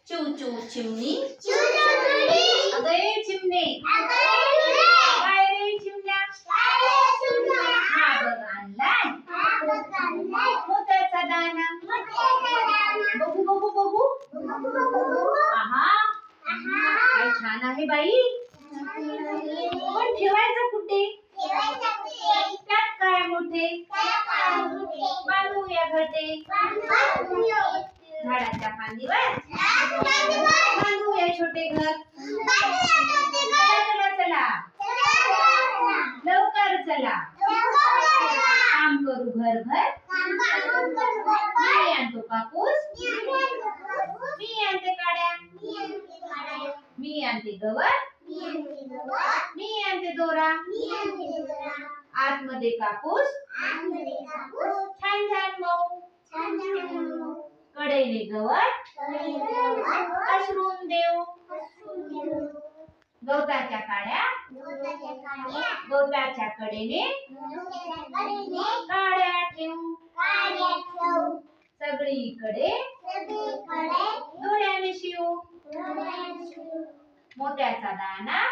चू चू चिमणी अगं ये चिमणे काय रे चिमण्या हा बघ आणलाय मोत्याचा दाना बघू बघू बघू आहा काय छान आहे बाई पण ठेवायचं कुठे त्यात काय मोठे बांधूया घटे झाडाच्या फांदीवर बांधूया छोटे घर चला चला लवकर चला काम करू घरभर मी आणतो कापूस मी आणते काड्या मी आणते गवत मी आणते दोरा आतमध्ये कापूस छान छान मऊ कडेने गवत पसरून देऊ गवताच्या काड्या गवताच्या कडेने काड्या ठेवू सगळीकडे दोऱ्याने शिवू मोत्याचा दाना